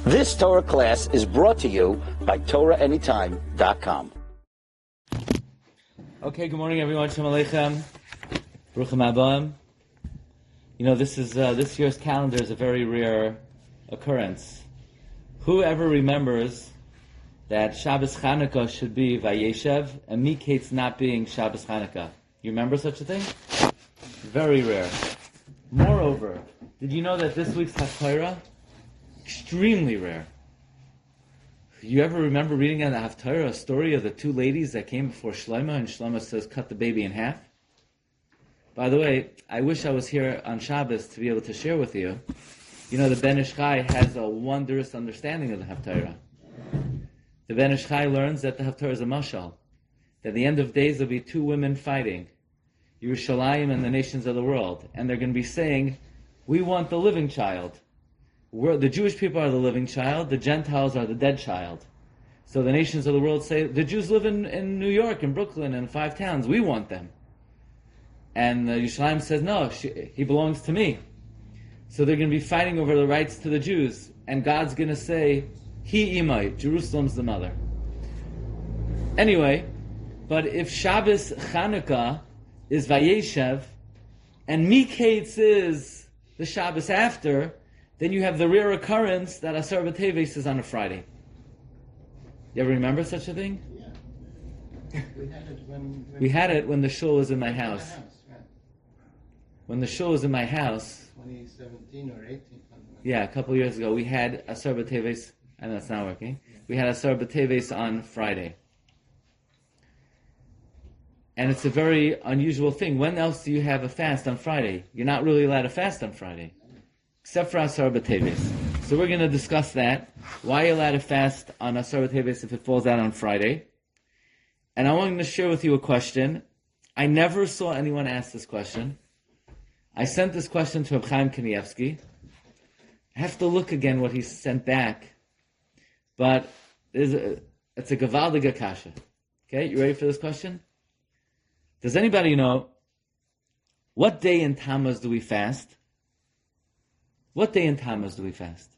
This Torah class is brought to you by TorahAnytime.com. Okay, good morning, everyone. Shalom Aleichem. Baruchim Abam. You know, this year's calendar is a very rare occurrence. Whoever remembers that Shabbos Chanukah should be Vayeshev and Miketz not being Shabbos Chanukah? You remember such a thing? Very rare. Moreover, did you know that this week's Haftarah? Extremely rare. You ever remember reading in the Haftarah a story of the two ladies that came before Shlomo, and Shlomo says, cut the baby in half? By the way, I wish I was here on Shabbos to be able to share with you. You know, the Ben Ish Chai has a wondrous understanding of the Haftarah. The Ben Ish Chai learns that the Haftarah is a mashal. That at the end of days there'll be two women fighting, Yerushalayim and the nations of the world, and they're going to be saying, we want the living child. The Jewish people are the living child, the Gentiles are the dead child. So the nations of the world say, the Jews live in New York, in Brooklyn, and 5 towns, we want them. And Yerushalayim says, no, he belongs to me. So they're going to be fighting over the rights to the Jews, and God's going to say, He imai, Jerusalem's the mother. Anyway, but if Shabbos Chanukah is Vayeshev, and Miketz is the Shabbos after, then you have the rare occurrence that Asara B'Teves is on a Friday. You ever remember such a thing? Yeah. We had it when the shul was in my house. Right. When the shul was in my house. 2017 or 18. Yeah, a couple of years ago, we had Asara B'Teves. I know it's not working. We had Asara B'Teves on Friday. And it's a very unusual thing. When else do you have a fast on Friday? You're not really allowed to fast on Friday. Except for Asara B'Teves. So we're going to discuss that. Why are you allowed to fast on Asara B'Teves if it falls out on Friday? And I want to share with you a question. I never saw anyone ask this question. I sent this question to Reb Chaim Kanievsky. I have to look again what he sent back. But it's a Gavaldiga Kasha. Okay, you ready for this question? Does anybody know what day in Tammuz do we fast? What day in Tammuz do we fast?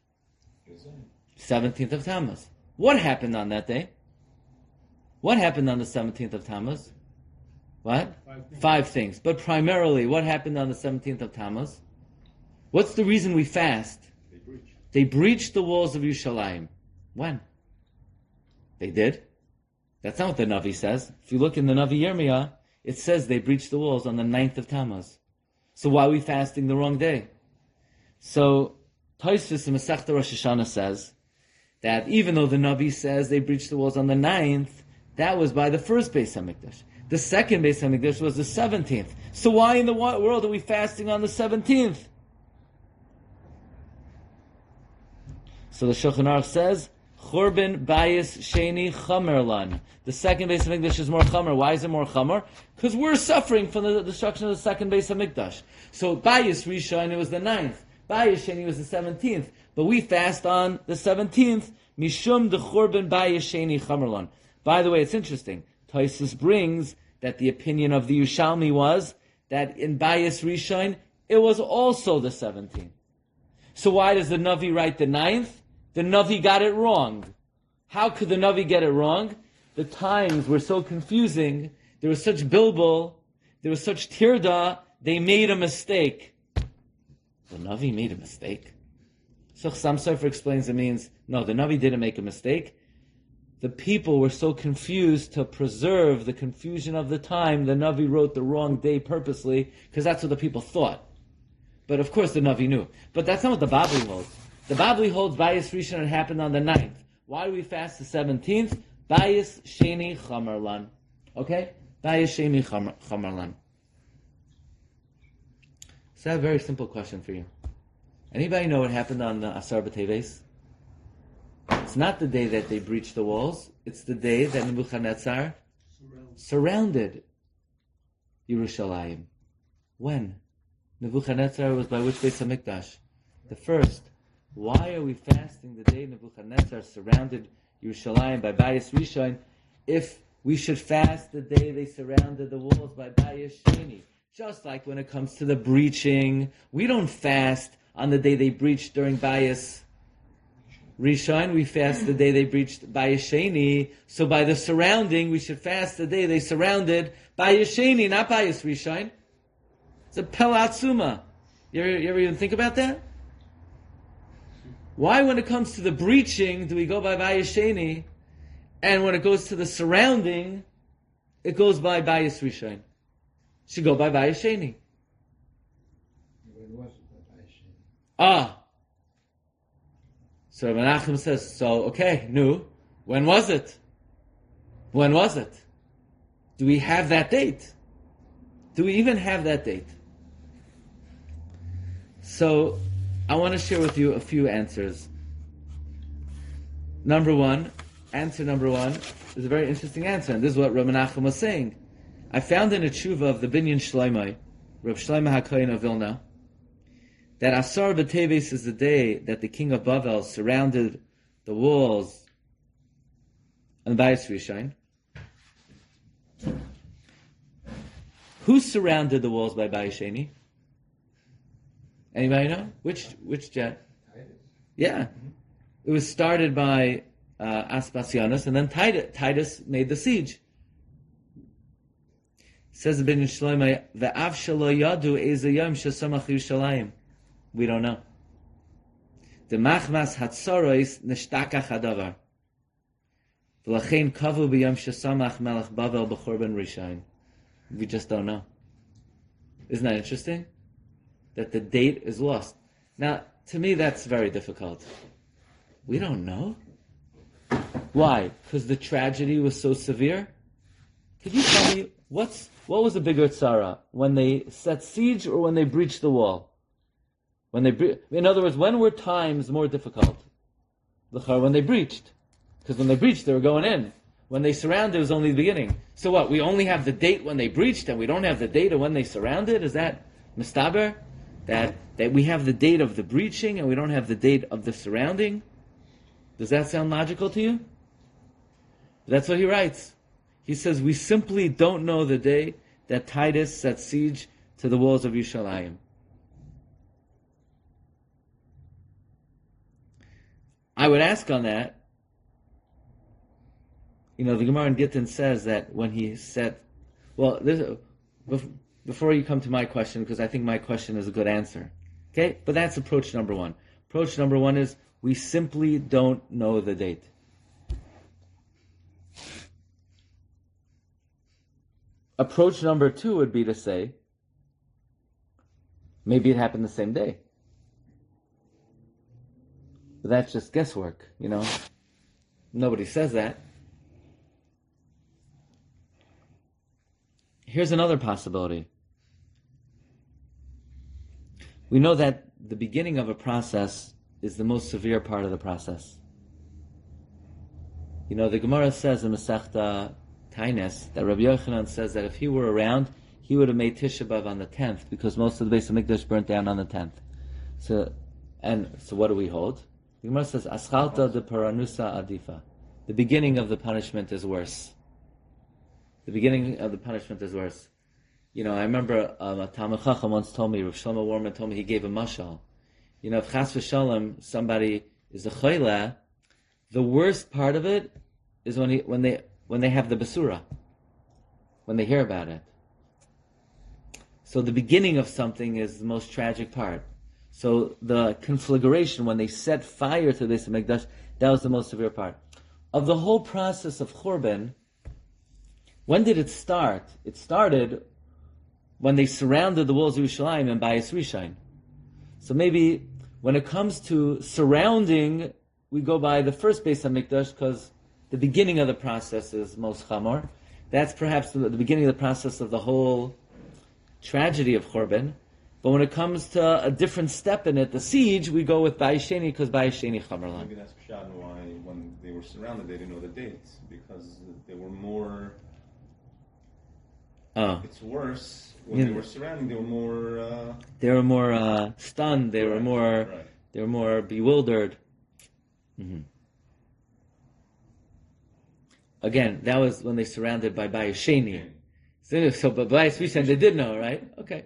17th of Tammuz. What happened on that day? What happened on the 17th of Tammuz? What? 5 things. But primarily, what happened on the 17th of Tammuz? What's the reason we fast? They breached the walls of Yerushalayim. When? They did. That's not what the Navi says. If you look in the Navi Yirmiyah, it says they breached the walls on the 9th of Tammuz. So why are we fasting the wrong day? So, Tosfos in Masechta Rosh Hashanah says that even though the Navi says they breached the walls on the 9th, that was by the first Beis HaMikdash. The second Beis HaMikdash was the 17th. So why in the world are we fasting on the 17th? So the Shulchan Aruch says, Churban Bayis Sheni Chamerlan. The second Beis HaMikdash is more Chamer. Why is it more Chamer? Because we're suffering from the destruction of the second Beis HaMikdash. So Bayis Rishon, it was the 9th. Bayis Sheni was the 17th. But we fast on the 17th. Mishum de Churban Bayis Sheni Chamerlan. By the way, it's interesting. Tosfos brings that the opinion of the Yerushalmi was that in Bayis Rishon, it was also the 17th. So why does the Navi write the 9th? The Navi got it wrong. How could the Navi get it wrong? The times were so confusing. There was such bilbul. There was such tirda. They made a mistake. The Navi made a mistake. So Chassam Sofer explains it means, no, the Navi didn't make a mistake. The people were so confused to preserve the confusion of the time, the Navi wrote the wrong day purposely, because that's what the people thought. But of course the Navi knew. But that's not what the Babli holds. The Babli holds Bayis Rishon, it happened on the 9th. Why do we fast the 17th? Bayis Sheni Chamerlan. Okay? Bayis Sheni Chamerlan. So I have a very simple question for you. Anybody know what happened on the Asar B'Teves? It's not the day that they breached the walls. It's the day that Nebuchadnezzar surrounded Yerushalayim. When? Nebuchadnezzar was by which Beis HaMikdash? The first. Why are we fasting the day Nebuchadnezzar surrounded Yerushalayim by Bayis Rishon if we should fast the day they surrounded the walls by Bayis Sheni? Just like when it comes to the breaching, we don't fast on the day they breached during Bayis Rishon, we fast the day they breached Bayis Sheni. So by the surrounding, we should fast the day they surrounded Bayis Sheni, not Bayis Rishon. It's a Pelatsuma. You ever even think about that? Why, when it comes to the breaching, do we go by Bayis Sheni, and when it goes to the surrounding, it goes by Bayis Rishon? Should go by Bayis Sheni. When was it by Bayis Sheni? So Rabbi Nachum says, when was it? When was it? Do we have that date? Do we even have that date? So, I want to share with you a few answers. Answer number one is a very interesting answer, and this is what Rabbi Nachum was saying. I found in a tshuva of the Binyan Shloimeh, Rav Shlomo HaKohen of Vilna, that Asara B'Teves is the day that the king of Bavel surrounded the walls on Bayis Rishon. Who surrounded the walls by Bayis Sheni? Anybody know? Which jet? Titus. Yeah. It was started by Aspasianus, and then Titus made the siege. Says the Binyan Shloimeh, "Ve'av shelo yadu eze yom shesamach Yerushalayim." We don't know. The machmas hatzorois nishtakach hadavar. V'lachein kavu b'yom shesamach melech Bavel b'chorban Rishon. We just don't know. Isn't that interesting? That the date is lost. Now, to me, that's very difficult. We don't know. Why? Because the tragedy was so severe? Could you tell me what was the bigger tzara? When they set siege or when they breached the wall? In other words, when were times more difficult? When they breached. Because when they breached, they were going in. When they surrounded, it was only the beginning. So what? We only have the date when they breached, and we don't have the date of when they surrounded? Is that mistaber? That we have the date of the breaching, and we don't have the date of the surrounding? Does that sound logical to you? That's what he writes. He says, we simply don't know the day that Titus set siege to the walls of Yerushalayim. I would ask on that, the Gemara in Gittin says that when he said, before you come to my question, because I think my question is a good answer. Okay? But that's approach number one. Approach number one is, we simply don't know the date. Approach number two would be to say, maybe it happened the same day. But that's just guesswork, Nobody says that. Here's another possibility. We know that the beginning of a process is the most severe part of the process. The Gemara says in Masechta Taines that Rabbi Yochanan says that if he were around, he would have made Tisha B'Av on the 10th, because most of the Beis HaMikdash burnt down on the 10th. So what do we hold? The Gemara says, Aschalta de paranusa adifa. The beginning of the punishment is worse. The beginning of the punishment is worse. I remember a Talmid Chacham once told me, Rav Shlomo Warman told me, he gave a mashal. If Chas v'Shalom, somebody is a choila, the worst part of it is when they have the basura, when they hear about it. So the beginning of something is the most tragic part. So the conflagration, when they set fire to the Beis HaMikdash, that was the most severe part. Of the whole process of Churban, when did it start? It started when they surrounded the walls of Yerushalayim and Bayis Rishon. So maybe when it comes to surrounding, we go by the first Beis HaMikdash because the beginning of the process is most chamor. That's perhaps the beginning of the process of the whole tragedy of Churban. But when it comes to a different step in it, the siege, we go with Bayis Sheni because Bayis Sheni chamor. Maybe that's pshat why when they were surrounded they didn't know the dates, because they were more... It's worse when they were surrounding. They were more. They were more stunned. They were more. Right. They were more bewildered. Mm-hmm. Again, that was when they surrounded by Bayis Sheni. So, but Bayis Rishon they did know, right? Okay,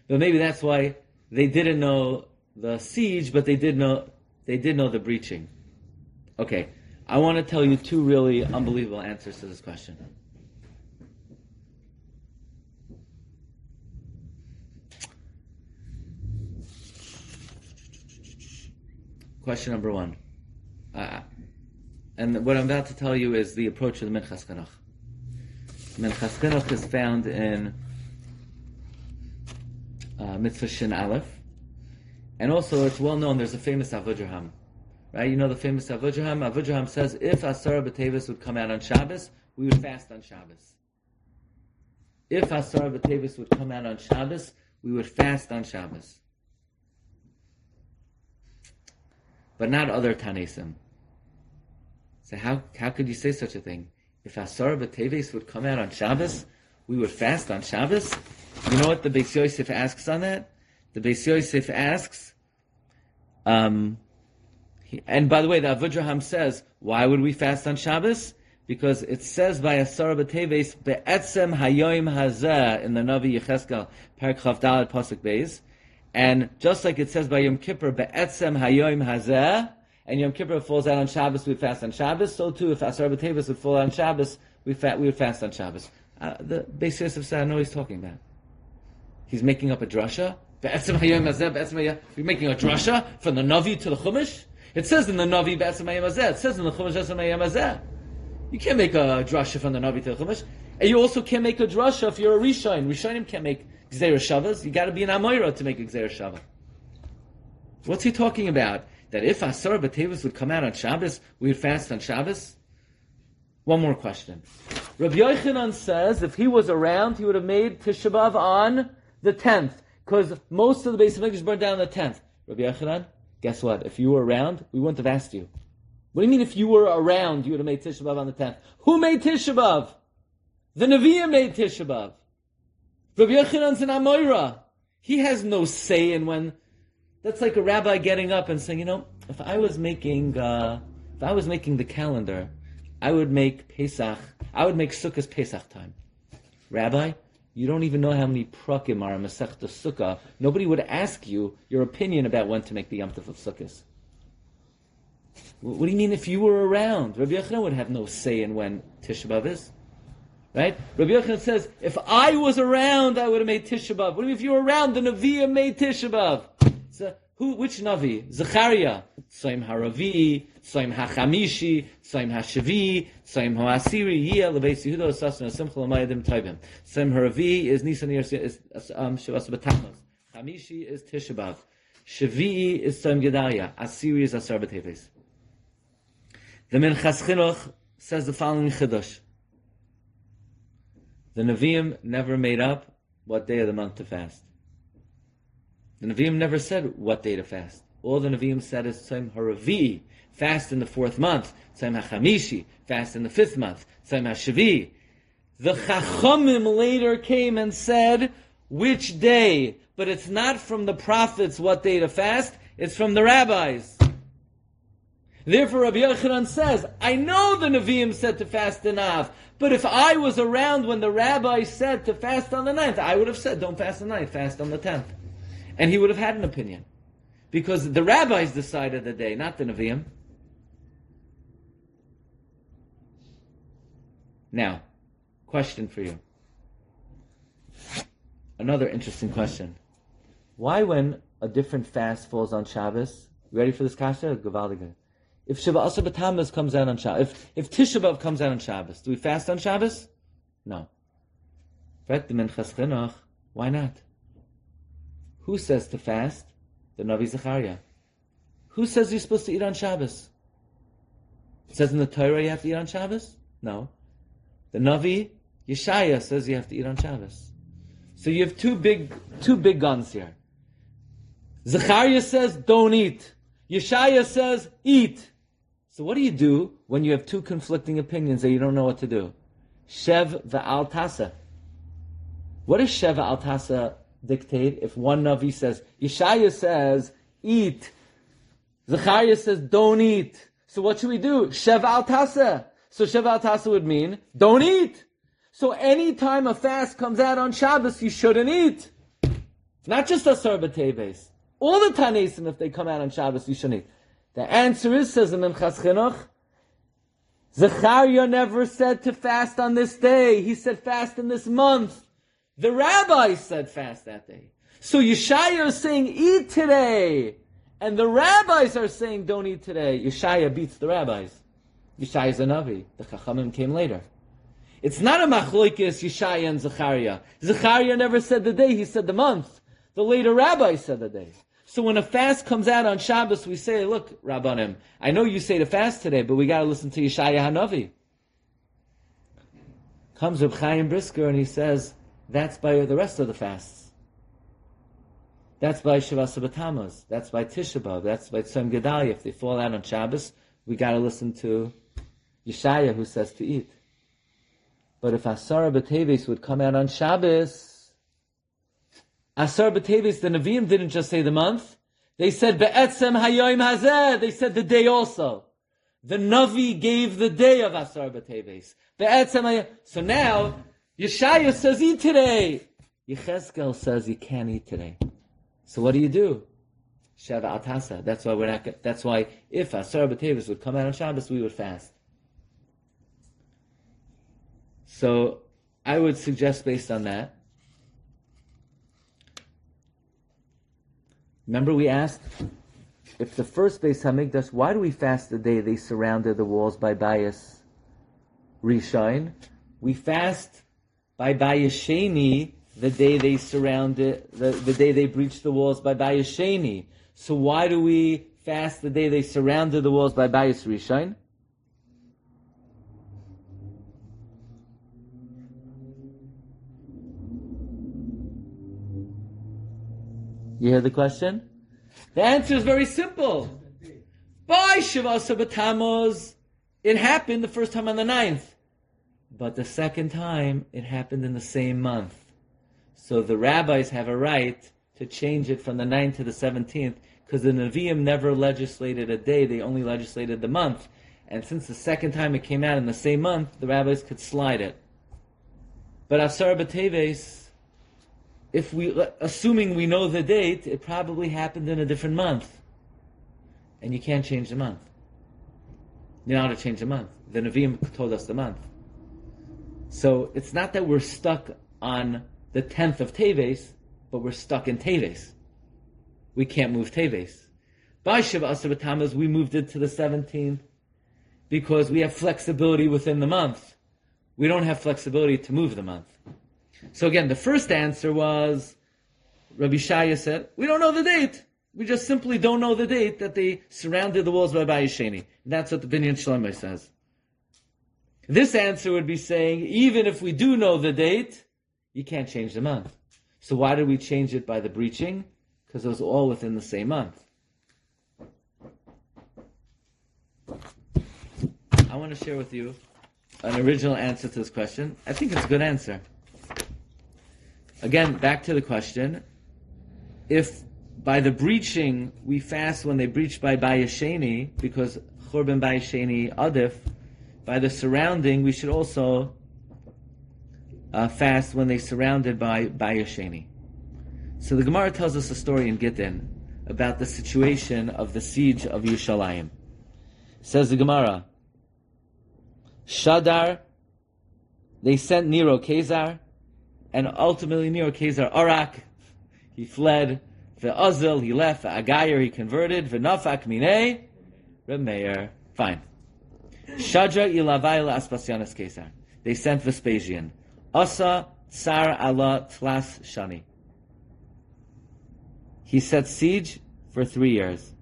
but maybe that's why they didn't know the siege, but they did know the breaching. Okay, I want to tell you two really unbelievable answers to this question. Question number one. And what I'm about to tell you is the approach of the Minchas Chinuch. Minchas Chinuch is found in Mitzvah Shin Aleph. And also, it's well known, there's a famous Avudraham. Right? You know the famous Avudraham? Avudraham says, if Asara B'Tevis would come out on Shabbos, we would fast on Shabbos. If Asara B'Tevis would come out on Shabbos, we would fast on Shabbos. But not other Tanesim. So how could you say such a thing? If Asara B'Tevis would come out on Shabbos, we would fast on Shabbos? You know what the Beis Yosef asks on that? The Beis Yosef asks, and by the way, the Avudraham says, why would we fast on Shabbos? Because it says by Asara B'Tevis, Be'etzem Hayoim Hazeh, in the Navi Yecheskel, Perek Chav Daled Pasuk Beis, and just like it says by Yom Kippur, Be'etzem Hayoim Hazeh, and Yom Kippur falls out on Shabbos, we fast on Shabbos. So too, if Asara B'Tevis would fall out on Shabbos, we would fast on Shabbos. The Beis Yosef said, I know what he's talking about. He's making up a drasha. Be'etzem Hayoim Hazeh, Be'etzem Hayoim. You're making a drasha from the Navi to the Chumash? It says in the Navi, Be'etzem Hayoim Hazeh. It says in the Chumash, Be'etzem Hayoim Hazeh. You can't make a drasha from the Navi to the Chumash. And you also can't make a drasha if you're a Rishonim. Rishonim can't make Gzeir Shavas. You got to be an Amoira to make a Gzeir Shava. What's he talking about? That if Asara B'Tevis would come out on Shabbos, we would fast on Shabbos? One more question. Rabbi Yochanan says if he was around, he would have made Tisha B'Av on the 10th, because most of the Beis Hamikdash burned down on the 10th. Rabbi Yochanan, guess what? If you were around, we wouldn't have asked you. What do you mean if you were around, you would have made Tisha B'Av on the 10th? Who made Tisha B'Av? The Nevi'im made Tisha B'Av. Rabbi Yochanan's an Amoira. He has no say in when. That's like a rabbi getting up and saying, if I was making the calendar, I would make Pesach. I would make Sukkah's Pesach time. Rabbi, you don't even know how many prakim are in Masechta Sukkah. Nobody would ask you your opinion about when to make the Yom Tov of Sukkahs. What do you mean if you were around? Rabbi Yochanan would have no say in when Tisha B'Av is. Right? Rabbi Yochanan says, if I was around, I would have made Tisha B'Av. What do you mean if you were around? The Nevi'im made Tisha B'Av. So, which Navi? Zechariah. Tzaim HaRavi, Tzaim HaChamishi, Tzaim HaShavi, Tzaim HaAsiri, Yiyah, Lebeis Yehuda, Sasna, Simcha, L'mayadim, Taibim. Tzaim HaRavi is Nisan, is Shavas B'Tammuz. Chamishi is Tisha B'Av. Shavi is Tzaim Gedalia. Asiri is Asar B'Teves. The Minchas Chinuch says the following Chiddush. The Nevi'im never made up what day of the month to fast. The Nevi'im never said what day to fast. All the Nevi'im said is Tzom HaRavi, fast in the 4th month. Tzom HaChamishi, fast in the 5th month. Tzom HaShavi. The Chachamim later came and said which day, but it's not from the prophets what day to fast, it's from the rabbis. Therefore Rabbi Yochanan says, I know the Nevi'im said to fast in Av, but if I was around when the rabbi said to fast on the 9th, I would have said, don't fast on the 9th, fast on the 10th. And he would have had an opinion. Because the rabbis decided the day, not the Nevi'im. Now, question for you. Another interesting question. Why when a different fast falls on Shabbos, you ready for this kasha? Gewaldige. If Shiva Asar B'Tammuz comes out on Shabbos, if Tisha B'Av comes out on Shabbos, do we fast on Shabbos? No. Right? The Minchas Chinuch, why not? Who says to fast? The Navi Zechariah. Who says you're supposed to eat on Shabbos? It says in the Torah you have to eat on Shabbos? No. The Navi Yeshaya says you have to eat on Shabbos. So you have two big guns here. Zechariah says don't eat. Yeshaya says eat. So what do you do when you have two conflicting opinions that you don't know what to do? Shev v'al tasa. What does Shev v'al tasa dictate if one Navi says, Yeshaya says eat, Zechariah says don't eat. So what should we do? Shev al tasa. So Shev al tasa would mean don't eat. So any time a fast comes out on Shabbos, you shouldn't eat. Not just Asar B'Teves. All the Tanesim, if they come out on Shabbos, you shouldn't eat. The answer is, says the Minchas Chinuch, Zechariah never said to fast on this day. He said fast in this month. The rabbis said fast that day. So Yeshaya is saying eat today. And the rabbis are saying don't eat today. Yeshaya beats the rabbis. Yeshaya is a Navi. The Chachamim came later. It's not a machloikis Yeshaya and Zechariah. Zechariah never said the day, he said the month. The later rabbis said the day. So when a fast comes out on Shabbos, we say, look, Rabbanim, I know you say to fast today, but we got to listen to Yeshaya HaNavi. Comes Reb Chaim Brisker and he says, that's by the rest of the fasts. That's by Shavas B'Tammuz. That's by Tisha B'Av. That's by Tzom Gedalia. If they fall out on Shabbos, we got to listen to Yeshaya who says to eat. But if Asara B'Teves would come out on Shabbos, Asar B'Teves, the Nevi'im didn't just say the month. They said Be'etzem Hayoim Hazeh. They said the day also. The Navi gave the day of Asar B'Teves. Be'etzem Hayoim. So now, Yeshaya says eat today. Yechezkel says you can't eat today. So what do? Sheva Atasa. That's why we're not. That's why if Asar B'Teves would come out on Shabbos, we would fast. So I would suggest based on that. Remember we asked, if the first Beis Hamikdash, why do we fast the day they surrounded the walls by Bayis Rishon? We fast by Bayis Sheni the day they surrounded, the day they breached the walls by Bayis Sheni. So why do we fast the day they surrounded the walls by Bayis Rishon? You hear the question? The answer is very simple. By Shavas B'Tammuz, it happened the first time on the 9th. But the second time, it happened in the same month. So the rabbis have a right to change it from the 9th to the 17th, because the Nevi'im never legislated a day, they only legislated the month. And since the second time it came out in the same month, the rabbis could slide it. But Asar B'Teves, if we, assuming we know the date, it probably happened in a different month. And you can't change the month. You know how to change the month. The Nevi'im told us the month. So it's not that we're stuck on the 10th of Teves, but we're stuck in Teves. We can't move Teves. By Shiva Asar B'Tammuz, we moved it to the 17th because we have flexibility within the month. We don't have flexibility to move the month. So again, the first answer was, Rabbi Shaya said, we don't know the date. We just simply don't know the date that they surrounded the walls by Bayis Sheni. That's what the Binyan Shlomo says. This answer would be saying, even if we do know the date, you can't change the month. So why did we change it by the breaching? Because it was all within the same month. I want to share with you an original answer to this question. I think it's a good answer. Again, back to the question. If by the breaching we fast when they breach by Bayis Sheni, because Churban Bayis Sheni Adif, by the surrounding we should also fast when they surrounded by Bayis Sheni. So the Gemara tells us a story in Gittin about the situation of the siege of Yerushalayim. Says the Gemara, Shadar, they sent Nero Kezar, and ultimately Nero Kezar Arak, he fled. Ve'azil, he left. Ve'agayer, he converted. Ve'nafak minei, Remeir. Fine. Shadra ilavai la'aspasyanas Kezar. They sent Vespasian. Asa tsar ala tlas shani. He set siege for 3 years.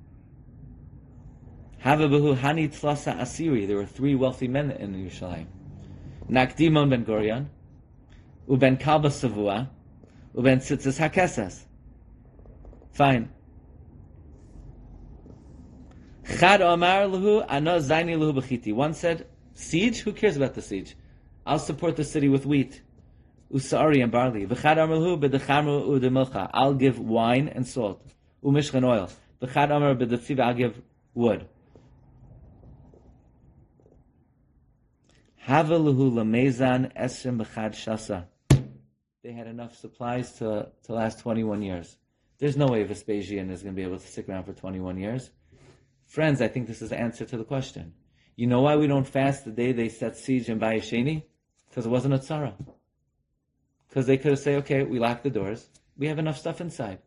Havabahu hani tlasa asiri. There were 3 wealthy men in Yerushalayim. Nakdimon ben Gurion, uben Kalba Savua, uben Tzitzis Hakesas. Fine. Chad Omar lahu ana zaini lahu b'chiti. One said, siege? Who cares about the siege? I'll support the city with wheat, usari and barley. V'chad Omar lahu b'dechamru u'demilcha. I'll give wine and salt, u'mishchan oil. V'chad Omar b'defiv. I'll give wood. Hava lahu lamezan esrim b'chad shasa. They had enough supplies to last 21 years. There's no way Vespasian is going to be able to stick around for 21 years. Friends, I think this is the answer to the question. You know why we don't fast the day they set siege in Bayis Sheni? Because it wasn't a tzara. Because they could have said, okay, we lock the doors. We have enough stuff inside.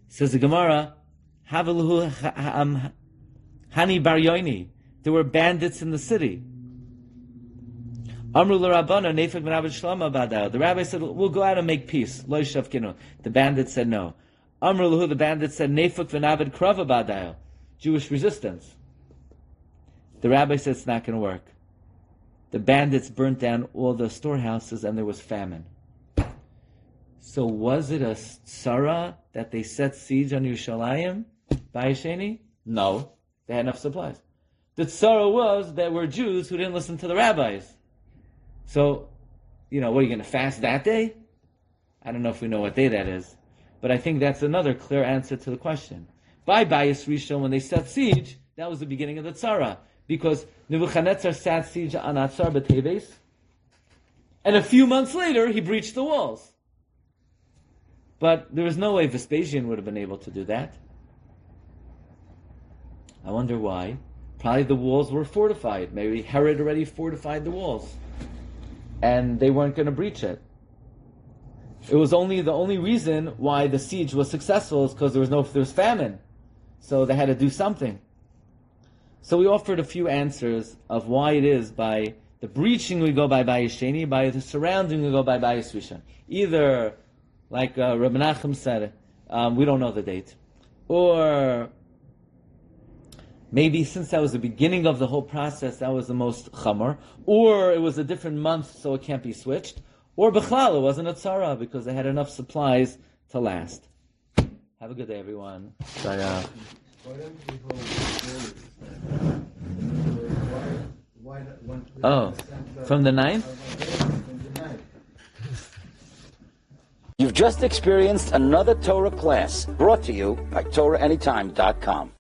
Says the Gemara, Hani Bar Yoini. There were bandits in the city. Amru l'Rabbana Nefek v'Navad Shlama Badal. The rabbi said, we'll go out and make peace. Lo Shavkinu. The bandits said no. Amru l'Hu, the bandits said, Nefek v'Navad Krava Badal. Jewish resistance. The rabbi said it's not going to work. The bandits burnt down all the storehouses and there was famine. So was it a tzara that they set siege on Yerushalayim by Sheni? No. They had enough supplies. The tzara was there were Jews who didn't listen to the rabbis. So, what are you going to fast that day? I don't know if we know what day that is. But I think that's another clear answer to the question. By Bayis Rishon, when they set siege, that was the beginning of the tzara. Because Nebuchadnezzar sat siege on Atzar B'Teves, and a few months later, he breached the walls. But there was no way Vespasian would have been able to do that. I wonder why. Probably the walls were fortified. Maybe Herod already fortified the walls. And they weren't going to breach it. It was the only reason why the siege was successful is because there was famine. So they had to do something. So we offered a few answers of why it is by the breaching we go by Bayis Sheni, by the surrounding we go by Bayis Rishon. Either, like Rabbi Nachum said, we don't know the date. Or maybe since that was the beginning of the whole process, that was the most chamor. Or it was a different month, so it can't be switched. Or Bechlal, it wasn't a tzara, because they had enough supplies to last. Have a good day, everyone. Bye. From the 9th? You've just experienced another Torah class brought to you by TorahAnytime.com.